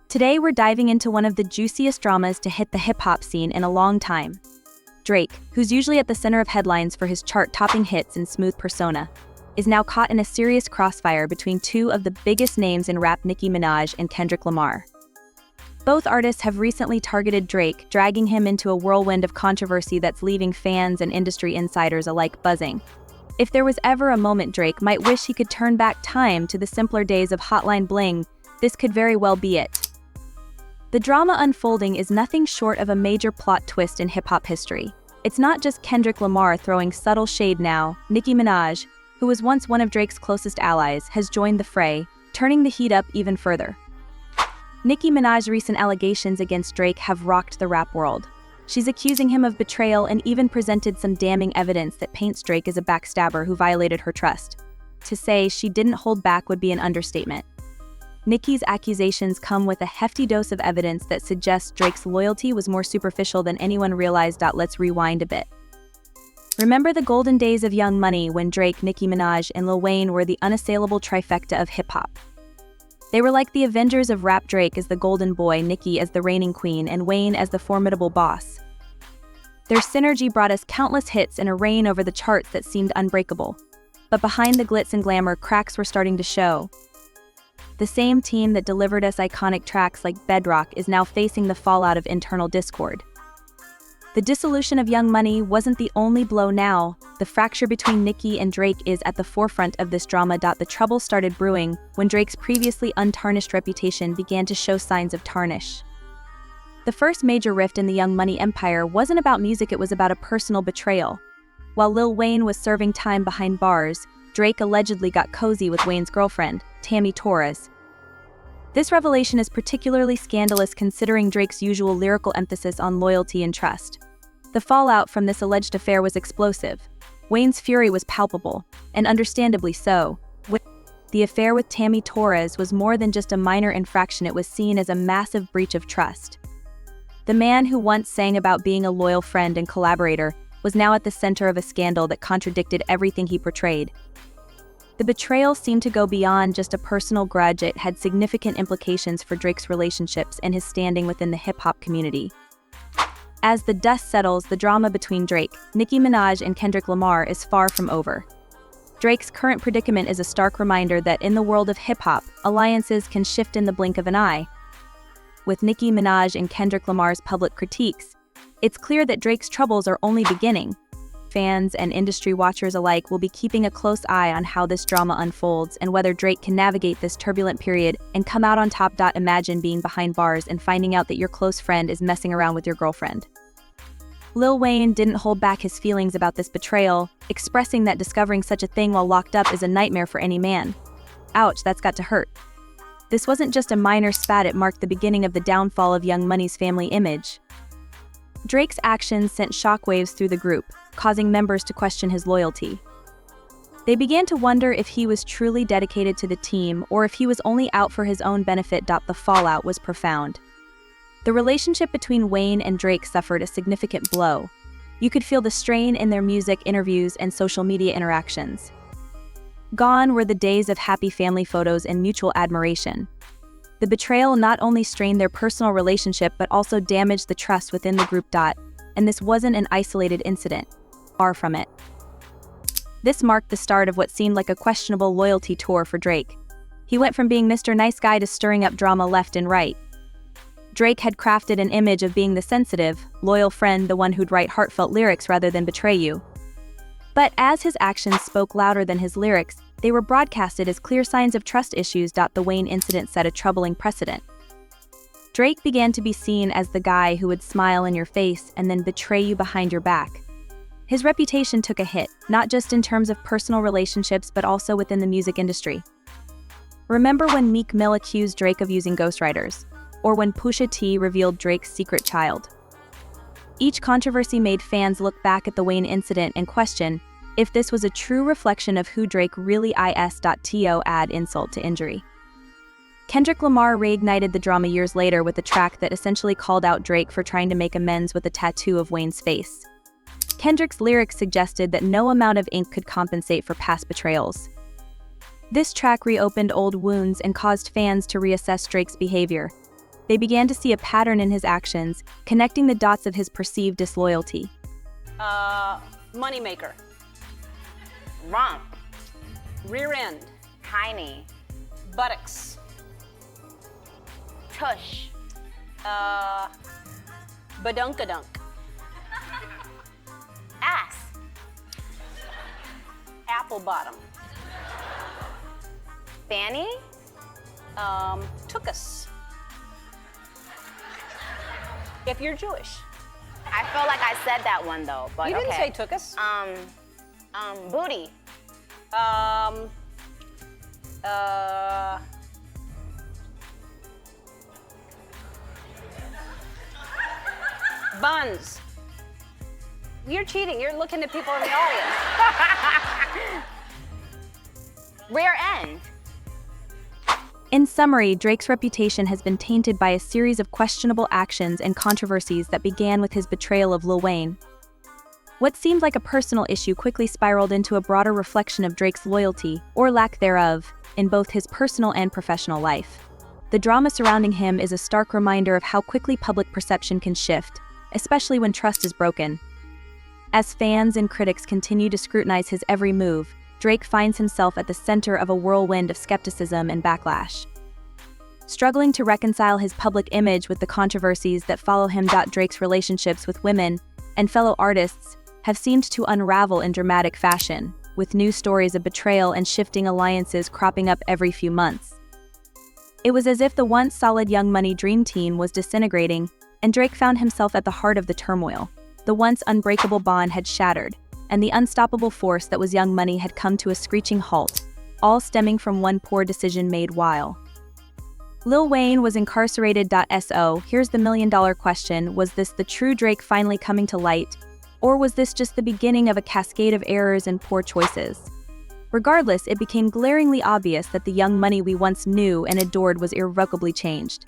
Today we're diving into one of the juiciest dramas to hit the hip-hop scene in a long time. Drake, who's usually at the center of headlines for his chart-topping hits and smooth persona, is now caught in a serious crossfire between two of the biggest names in rap, Nicki Minaj and Kendrick Lamar. Both artists have recently targeted Drake, dragging him into a whirlwind of controversy that's leaving fans and industry insiders alike buzzing. If there was ever a moment Drake might wish he could turn back time to the simpler days of Hotline Bling, this could very well be it. The drama unfolding is nothing short of a major plot twist in hip-hop history. It's not just Kendrick Lamar throwing subtle shade now. Nicki Minaj, who was once one of Drake's closest allies, has joined the fray, turning the heat up even further. Nicki Minaj's recent allegations against Drake have rocked the rap world. She's accusing him of betrayal and even presented some damning evidence that paints Drake as a backstabber who violated her trust. To say she didn't hold back would be an understatement. Nicki's accusations come with a hefty dose of evidence that suggests Drake's loyalty was more superficial than anyone realized. Let's rewind a bit. Remember the golden days of Young Money when Drake, Nicki Minaj, and Lil Wayne were the unassailable trifecta of hip-hop. They were like the Avengers of rap, Drake as the golden boy, Nicki as the reigning queen, and Wayne as the formidable boss. Their synergy brought us countless hits and a reign over the charts that seemed unbreakable. But behind the glitz and glamour, cracks were starting to show. The same team that delivered us iconic tracks like Bedrock is now facing the fallout of internal discord. The dissolution of Young Money wasn't the only blow now. The fracture between Nicki and Drake is at the forefront of this drama. The trouble started brewing when Drake's previously untarnished reputation began to show signs of tarnish. The first major rift in the Young Money empire wasn't about music, it was about a personal betrayal. While Lil Wayne was serving time behind bars, Drake allegedly got cozy with Wayne's girlfriend, Tammy Torres. This revelation is particularly scandalous considering Drake's usual lyrical emphasis on loyalty and trust. The fallout from this alleged affair was explosive. Wayne's fury was palpable, and understandably so. The affair with Tammy Torres was more than just a minor infraction, it was seen as a massive breach of trust. The man who once sang about being a loyal friend and collaborator was now at the center of a scandal that contradicted everything he portrayed. The betrayal seemed to go beyond just a personal grudge, it had significant implications for Drake's relationships and his standing within the hip-hop community. As the dust settles, the drama between Drake, Nicki Minaj, and Kendrick Lamar is far from over. Drake's current predicament is a stark reminder that in the world of hip-hop, alliances can shift in the blink of an eye. With Nicki Minaj and Kendrick Lamar's public critiques, it's clear that Drake's troubles are only beginning. Fans and industry watchers alike will be keeping a close eye on how this drama unfolds and whether Drake can navigate this turbulent period and come out on top. Imagine being behind bars and finding out that your close friend is messing around with your girlfriend. Lil Wayne didn't hold back his feelings about this betrayal, expressing that discovering such a thing while locked up is a nightmare for any man. Ouch, that's got to hurt. This wasn't just a minor spat, it marked the beginning of the downfall of Young Money's family image. Drake's actions sent shockwaves through the group, causing members to question his loyalty. They began to wonder if he was truly dedicated to the team or if he was only out for his own benefit. The fallout was profound. The relationship between Wayne and Drake suffered a significant blow. You could feel the strain in their music, interviews, and social media interactions. Gone were the days of happy family photos and mutual admiration. The betrayal not only strained their personal relationship but also damaged the trust within the group. And this wasn't an isolated incident. Far from it. This marked the start of what seemed like a questionable loyalty tour for Drake. He went from being Mr. Nice Guy to stirring up drama left and right. Drake had crafted an image of being the sensitive, loyal friend, the one who'd write heartfelt lyrics rather than betray you. But as his actions spoke louder than his lyrics, they were broadcasted as clear signs of trust issues. The Wayne incident set a troubling precedent. Drake began to be seen as the guy who would smile in your face and then betray you behind your back. His reputation took a hit, not just in terms of personal relationships but also within the music industry. Remember when Meek Mill accused Drake of using ghostwriters? Or when Pusha T revealed Drake's secret child? Each controversy made fans look back at the Wayne incident and question if this was a true reflection of who Drake really is. To add insult to injury. Kendrick Lamar reignited the drama years later with a track that essentially called out Drake for trying to make amends with a tattoo of Wayne's face. Kendrick's lyrics suggested that no amount of ink could compensate for past betrayals. This track reopened old wounds and caused fans to reassess Drake's behavior. They began to see a pattern in his actions, connecting the dots of his perceived disloyalty. Moneymaker. Rump. Rear end. Tiny. Buttocks. Tush. Badunkadunk. Ass. Apple bottom. Fanny. Tookus. If you're Jewish. I feel like I said that one though, but You didn't okay. say tookus. Booty. Buns. You're cheating. You're looking at people in the audience. Rear end. In summary, Drake's reputation has been tainted by a series of questionable actions and controversies that began with his betrayal of Lil Wayne. What seemed like a personal issue quickly spiraled into a broader reflection of Drake's loyalty, or lack thereof, in both his personal and professional life. The drama surrounding him is a stark reminder of how quickly public perception can shift, especially when trust is broken. As fans and critics continue to scrutinize his every move, Drake finds himself at the center of a whirlwind of skepticism and backlash. Struggling to reconcile his public image with the controversies that follow him, Drake's relationships with women and fellow artists have seemed to unravel in dramatic fashion, with new stories of betrayal and shifting alliances cropping up every few months. It was as if the once solid Young Money dream team was disintegrating, and Drake found himself at the heart of the turmoil. The once unbreakable bond had shattered, and the unstoppable force that was Young Money had come to a screeching halt, all stemming from one poor decision made while Lil Wayne was incarcerated. So, here's the million-dollar question: was this the true Drake finally coming to light, or was this just the beginning of a cascade of errors and poor choices? Regardless, it became glaringly obvious that the Young Money we once knew and adored was irrevocably changed.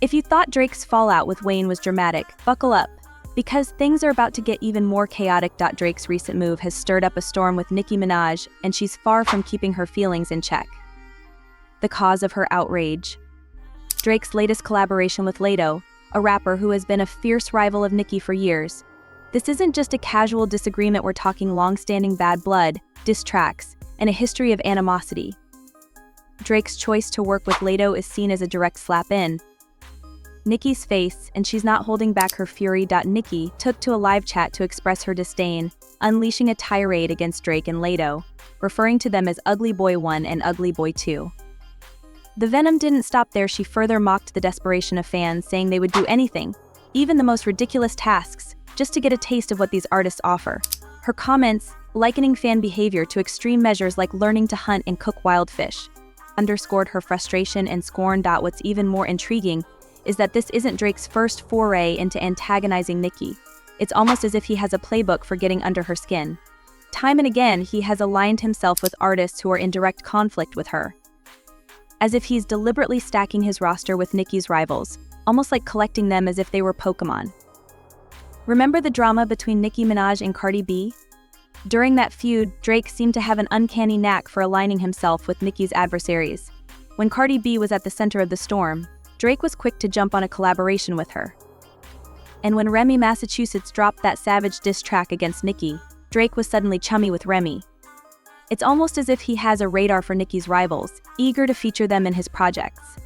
If you thought Drake's fallout with Wayne was dramatic, buckle up, because things are about to get even more chaotic. Drake's recent move has stirred up a storm with Nicki Minaj, and she's far from keeping her feelings in check. The cause of her outrage: Drake's latest collaboration with Lato, a rapper who has been a fierce rival of Nicki for years. This isn't just a casual disagreement, we're talking long-standing bad blood, diss tracks, and a history of animosity. Drake's choice to work with Lato is seen as a direct slap in Nicki's face, and she's not holding back her fury. Nicki took to a live chat to express her disdain, unleashing a tirade against Drake and Lato, referring to them as Ugly Boy 1 and Ugly Boy 2. The venom didn't stop there. She further mocked the desperation of fans, saying they would do anything, even the most ridiculous tasks, just to get a taste of what these artists offer. Her comments, likening fan behavior to extreme measures like learning to hunt and cook wild fish, underscored her frustration and scorn. What's even more intriguing is that this isn't Drake's first foray into antagonizing Nicki. It's almost as if he has a playbook for getting under her skin. Time and again, he has aligned himself with artists who are in direct conflict with her, as if he's deliberately stacking his roster with Nicki's rivals, almost like collecting them as if they were Pokemon. Remember the drama between Nicki Minaj and Cardi B? During that feud, Drake seemed to have an uncanny knack for aligning himself with Nicki's adversaries. When Cardi B was at the center of the storm, Drake was quick to jump on a collaboration with her. And when Remy Massachusetts dropped that savage diss track against Nicki, Drake was suddenly chummy with Remy. It's almost as if he has a radar for Nicki's rivals, eager to feature them in his projects.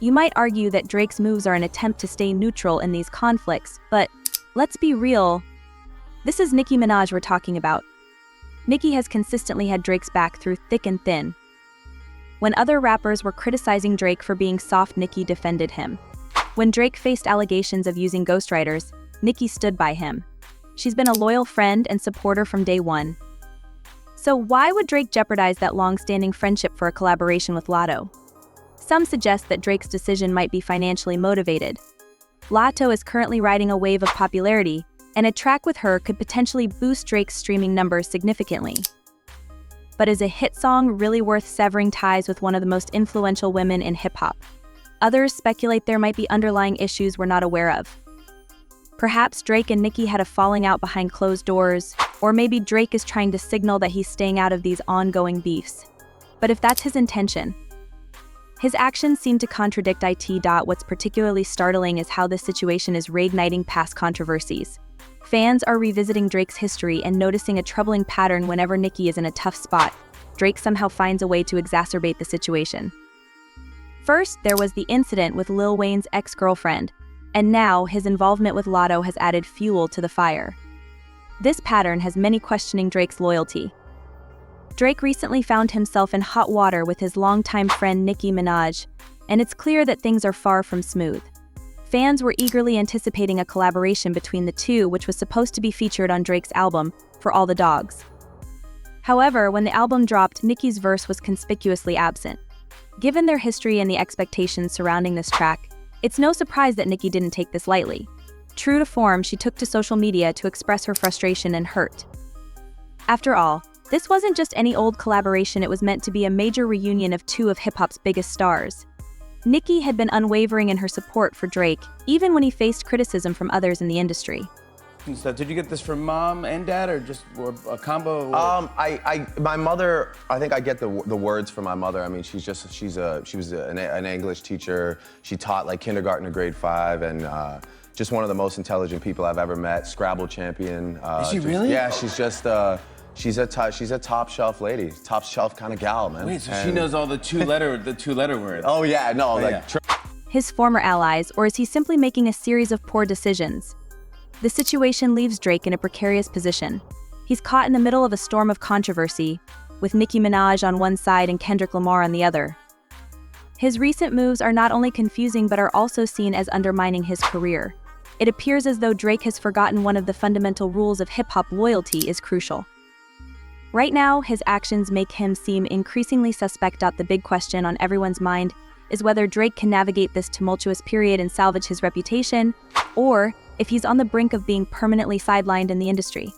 You might argue that Drake's moves are an attempt to stay neutral in these conflicts, but let's be real, this is Nicki Minaj we're talking about. Nicki has consistently had Drake's back through thick and thin. When other rappers were criticizing Drake for being soft, Nicki defended him. When Drake faced allegations of using ghostwriters, Nicki stood by him. She's been a loyal friend and supporter from day one. So why would Drake jeopardize that long-standing friendship for a collaboration with Lato? Some suggest that Drake's decision might be financially motivated. Lato is currently riding a wave of popularity, and a track with her could potentially boost Drake's streaming numbers significantly. But is a hit song really worth severing ties with one of the most influential women in hip-hop? Others speculate there might be underlying issues we're not aware of. Perhaps Drake and Nicki had a falling out behind closed doors, or maybe Drake is trying to signal that he's staying out of these ongoing beefs. But if that's his intention, His actions seem to contradict it. What's particularly startling is how this situation is reigniting past controversies. Fans are revisiting Drake's history and noticing a troubling pattern whenever Nicki is in a tough spot. Drake somehow finds a way to exacerbate the situation. First, there was the incident with Lil Wayne's ex-girlfriend, and now his involvement with Lotto has added fuel to the fire. This pattern has many questioning Drake's loyalty. Drake recently found himself in hot water with his longtime friend Nicki Minaj, and it's clear that things are far from smooth. Fans were eagerly anticipating a collaboration between the two, which was supposed to be featured on Drake's album, For All the Dogs. However, when the album dropped, Nicki's verse was conspicuously absent. Given their history and the expectations surrounding this track, it's no surprise that Nicki didn't take this lightly. True to form, she took to social media to express her frustration and hurt. After all, this wasn't just any old collaboration, it was meant to be a major reunion of two of hip-hop's biggest stars. Nicki had been unwavering in her support for Drake, even when he faced criticism from others in the industry. So did you get this from mom and dad, or just a combo? My mother. I think I get the words from my mother. I mean, she was an English teacher. She taught like kindergarten to grade 5, and just one of the most intelligent people I've ever met. Scrabble champion. Is she really? Yeah, she's just. She's a top shelf lady, top shelf kind of gal, man. Wait, so she knows all the two letter words. Oh yeah, no, Oh, like. yeah. His former allies, or is he simply making a series of poor decisions? The situation leaves Drake in a precarious position. He's caught in the middle of a storm of controversy, with Nicki Minaj on one side and Kendrick Lamar on the other. His recent moves are not only confusing but are also seen as undermining his career. It appears as though Drake has forgotten one of the fundamental rules of hip-hop: loyalty is crucial. Right now, his actions make him seem increasingly suspect. The big question on everyone's mind is whether Drake can navigate this tumultuous period and salvage his reputation, or if he's on the brink of being permanently sidelined in the industry.